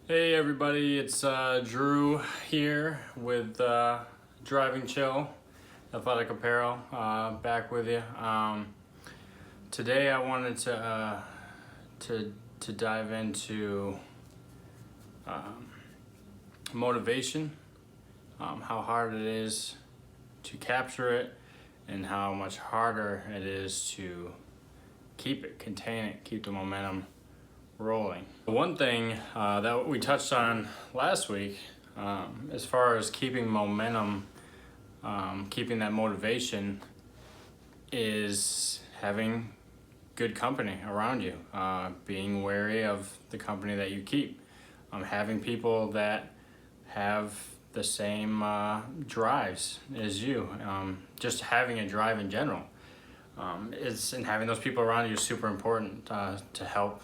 Hey everybody, it's Drew here with Driving Chill, Athletic Apparel, back with you. Today I wanted to dive into motivation, how hard it is to capture it, and how much harder it is to keep it, contain it, keep the momentum rolling. One thing that we touched on last week, as far as keeping momentum, keeping that motivation, is having good company around you, being wary of the company that you keep, having people that have the same drives as you, just having a drive in general. And having those people around you is super important to help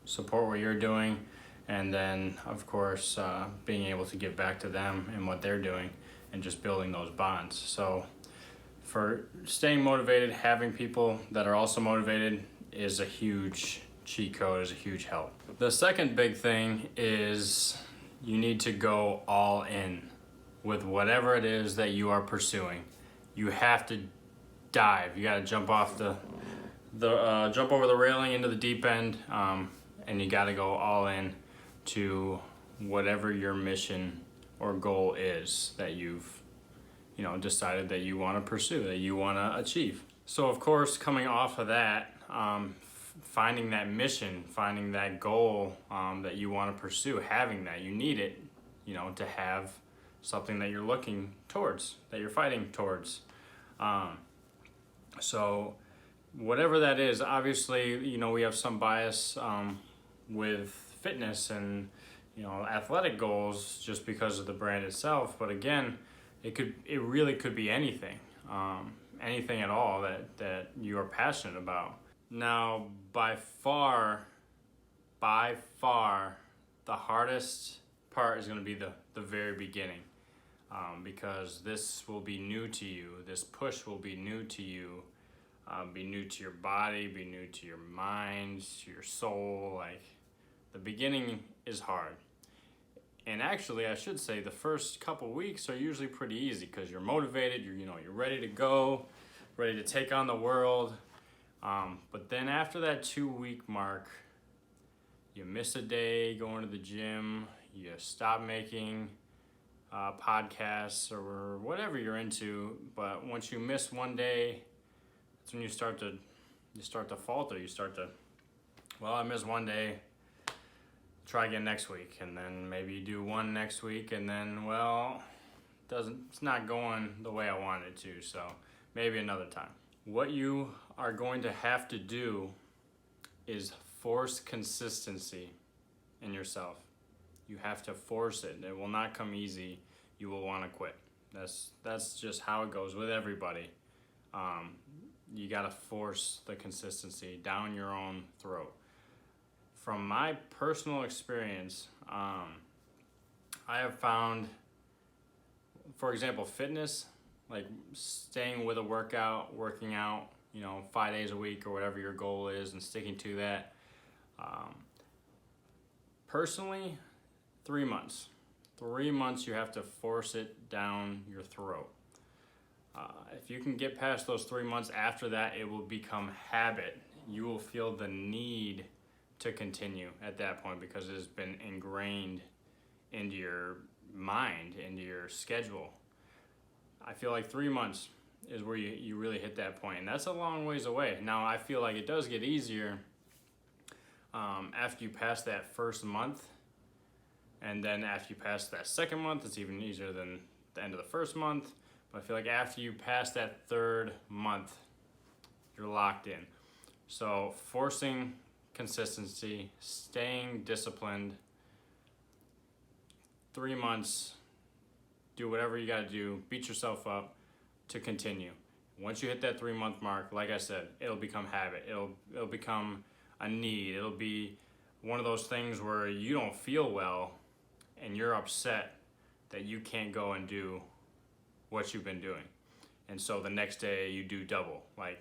support what you're doing, and then of course being able to give back to them and what they're doing, and just building those bonds. So for staying motivated, having people that are also motivated is a huge cheat code, is a huge help. The second big thing is you need to go all in with whatever it is that you are pursuing. You have to dive. You got to jump off jump over the railing into the deep end, and you got to go all in to whatever your mission or goal is that you've decided that you want to pursue, that you want to achieve. So of course, coming off of that, finding that mission, finding that goal that you want to pursue, having that, you need it, to have something that you're looking towards, that you're fighting towards. So whatever that is, obviously, we have some bias with fitness and athletic goals just because of the brand itself. But again, it really could be anything, anything at all that you are passionate about. Now, by far, the hardest part is going to be the very beginning, because this will be new to you. This push will be new to you. Be new to your body, be new to your mind, to your soul. Like, the beginning is hard. And actually, I should say the first couple weeks are usually pretty easy because you're motivated, you're ready to go, ready to take on the world. But then after that 2-week mark, you miss a day going to the gym, you stop making podcasts or whatever you're into. But once you miss one day, that's when you start to falter. You start to, I missed one day, try again next week, and then maybe you do one next week, and then it's not going the way I wanted it to, so maybe another time. What you are going to have to do is force consistency in yourself. You have to force it. It will not come easy. You will want to quit. That's just how it goes with everybody. You got to force the consistency down your own throat. From my personal experience, I have found, for example, fitness, like staying with a workout, working out, 5 days a week or whatever your goal is, and sticking to that. Personally, 3 months. 3 months you have to force it down your throat. If you can get past those 3 months, after that, it will become habit. You will feel the need to continue at that point because it has been ingrained into your mind, into your schedule. I feel like 3 months is where you really hit that point, and that's a long ways away. Now, I feel like it does get easier after you pass that first month, and then after you pass that second month, it's even easier than the end of the first month. But I feel like after you pass that third month, you're locked in. So forcing consistency, staying disciplined, 3 months, do whatever you got to do, beat yourself up to continue. Once you hit that 3 month mark, like I said, it'll become habit. It'll become a need. It'll be one of those things where you don't feel well and you're upset that you can't go and do what you've been doing. And so the next day you do double. Like,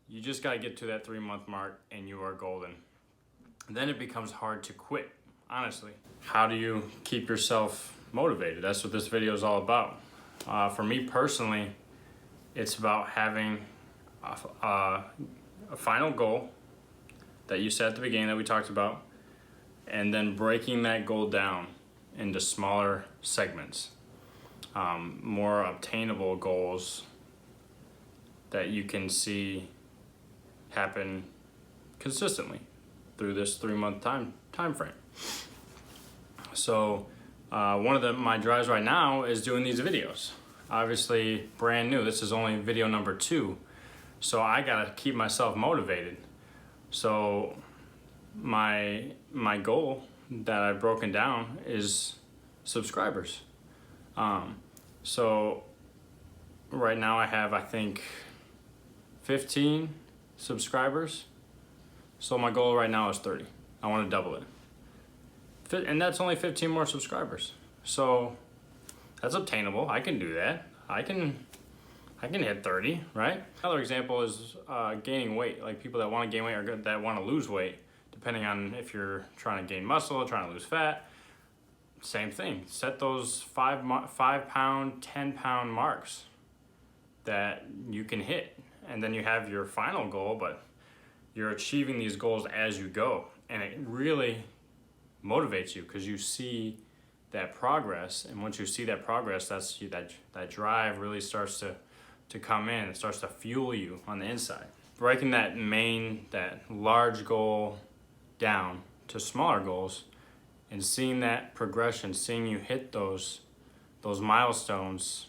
you just got to get to that 3 month mark and you are golden. Then it becomes hard to quit. honestly. How do you keep yourself motivated? That's what this video is all about. For me personally, it's about having a final goal that you set at the beginning that we talked about, and then breaking that goal down into smaller segments, more obtainable goals that you can see happen consistently through this 3-month time frame. So one of my drives right now is doing these videos. Obviously brand new. This is only video number 2, so I gotta keep myself motivated. So my goal that I've broken down is subscribers. So right now I have, I think, 15 subscribers. So my goal right now is 30. I want to double it. And that's only 15 more subscribers. So that's obtainable. I can do that. I can hit 30, right? Another example is gaining weight. Like people that want to gain weight or that want to lose weight, depending on if you're trying to gain muscle, trying to lose fat. Same thing. Set those 5 pound, 10 pound marks that you can hit. And then you have your final goal, but you're achieving these goals as you go. And it really motivates you because you see that progress. And once you see that progress, that drive really starts to come in. It starts to fuel you on the inside. Breaking that large goal down to smaller goals and seeing that progression, seeing you hit those milestones,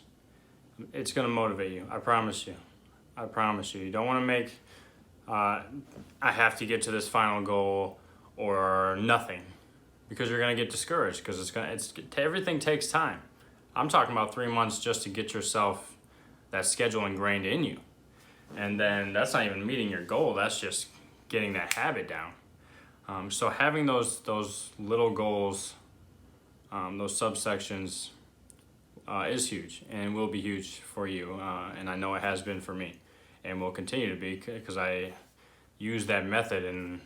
it's gonna motivate you. I promise you. I promise you. You don't want to make I have to get to this final goal or nothing, because you're gonna get discouraged, because everything takes time. I'm talking about 3 months just to get yourself that schedule ingrained in you, and then that's not even meeting your goal. That's just getting that habit down. So having those little goals, those subsections, is huge and will be huge for you, and I know it has been for me and will continue to be, because I use that method in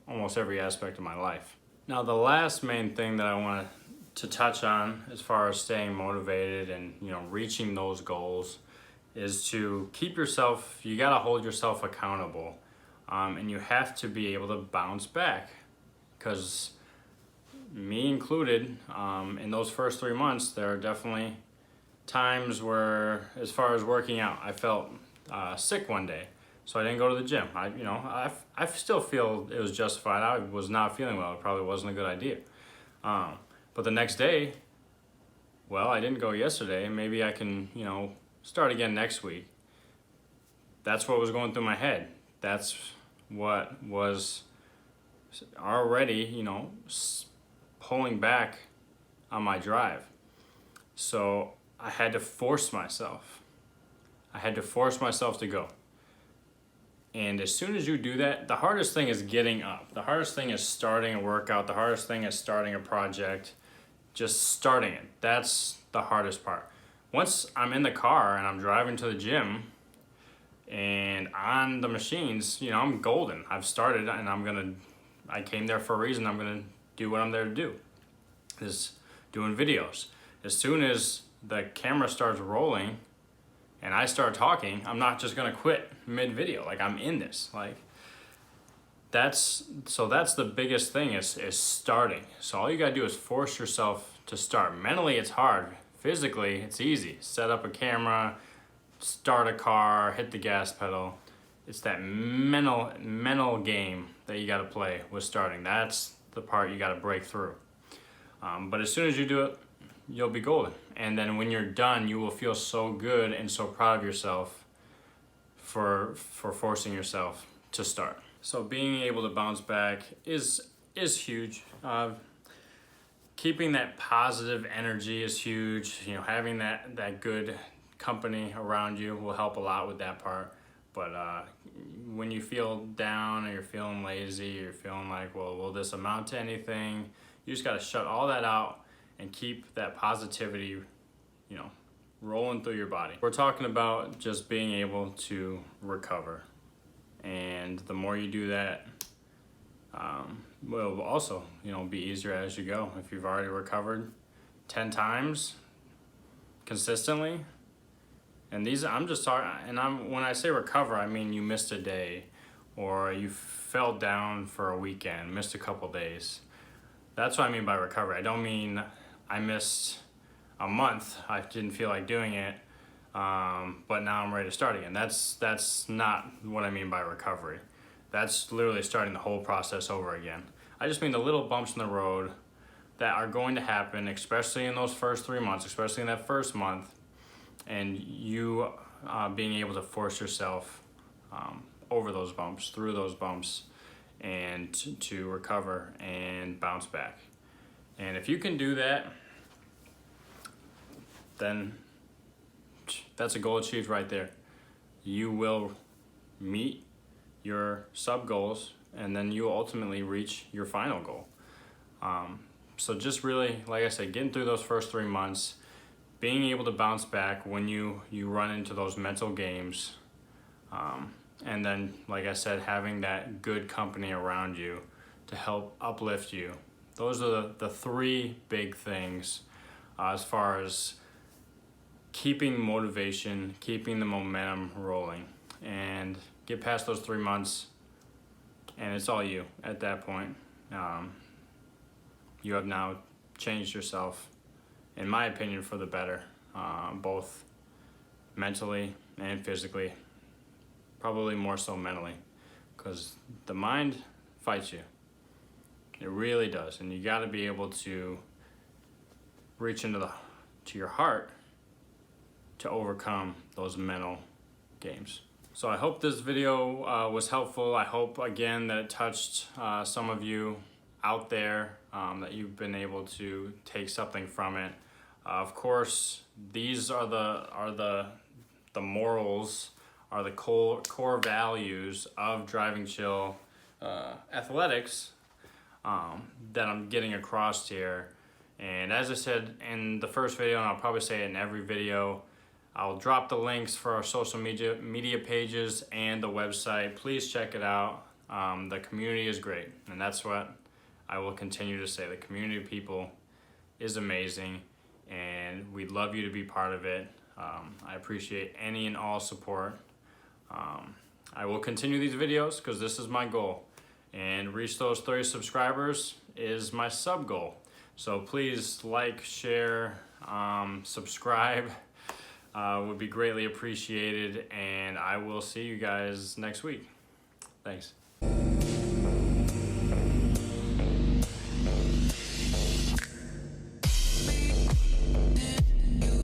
almost every aspect of my life. Now the last main thing that I want to touch on as far as staying motivated and reaching those goals is to keep yourself, you got to hold yourself accountable, and you have to be able to bounce back, because me included, in those first 3 months, there are definitely times where, as far as working out, I felt sick one day, so I didn't go to the gym. I still feel it was justified. I was not feeling well. It probably wasn't a good idea. But the next day, well, I didn't go yesterday. Maybe I can, start again next week. That's what was going through my head. That's what was already, pulling back on my drive. So I had to force myself. I had to force myself to go. And as soon as you do that, the hardest thing is getting up. The hardest thing is starting a workout. The hardest thing is starting a project. Just starting it. That's the hardest part. Once I'm in the car and I'm driving to the gym and on the machines, I'm golden. I've started, and I came there for a reason. I'm gonna do what I'm there to do, is doing videos. As soon as the camera starts rolling and I start talking, I'm not just gonna quit mid-video. Like, I'm in this. Like, that's the biggest thing is starting. So all you gotta do is force yourself to start. Mentally, it's hard. Physically, it's easy. Set up a camera, start a car, hit the gas pedal. It's that mental game that you gotta play with starting. That's the part you gotta break through. But as soon as you do it, you'll be golden. And then when you're done, you will feel so good and so proud of yourself for forcing yourself to start. So being able to bounce back is huge. Keeping that positive energy is huge. Having that good company around you will help a lot with that part. But when you feel down or you're feeling lazy, you're feeling like, well, will this amount to anything? You just gotta shut all that out and keep that positivity, rolling through your body. We're talking about just being able to recover. And the more you do that, will also, be easier as you go. If you've already recovered 10 times consistently, and these, I'm just talking, and when I say recover, I mean you missed a day, or you fell down for a weekend, missed a couple days. That's what I mean by recovery. I don't mean I missed a month, I didn't feel like doing it, but now I'm ready to start again. That's not what I mean by recovery. That's literally starting the whole process over again. I just mean the little bumps in the road that are going to happen, especially in those first 3 months, especially in that first month, and you being able to force yourself over those bumps, through those bumps, and to recover and bounce back. And if you can do that, then that's a goal achieved right there. You will meet your sub goals, and then you ultimately reach your final goal. So just really, like I said, getting through those first 3 months, being able to bounce back when you run into those mental games, and then, like I said, having that good company around you to help uplift you. Those are the 3 big things as far as keeping motivation, keeping the momentum rolling, and get past those 3 months, and it's all you at that point. You have now changed yourself, in my opinion, for the better, both mentally and physically, probably more so mentally, because the mind fights you. It really does, and you got to be able to reach into to your heart to overcome those mental games. So I hope this video was helpful. I hope, again, that it touched some of you out there, that you've been able to take something from it. Of course, these are the morals, are the core values of Driving Chill athletics that I'm getting across here. And as I said in the first video, and I'll probably say it in every video, I'll drop the links for our social media pages and the website. Please check it out. The community is great, and that's what I will continue to say. The community of people is amazing, and we'd love you to be part of it. I appreciate any and all support. I will continue these videos because this is my goal, and reach those 30 subscribers is my sub goal. So please like, share, subscribe. Would be greatly appreciated, and I will see you guys next week. Thanks.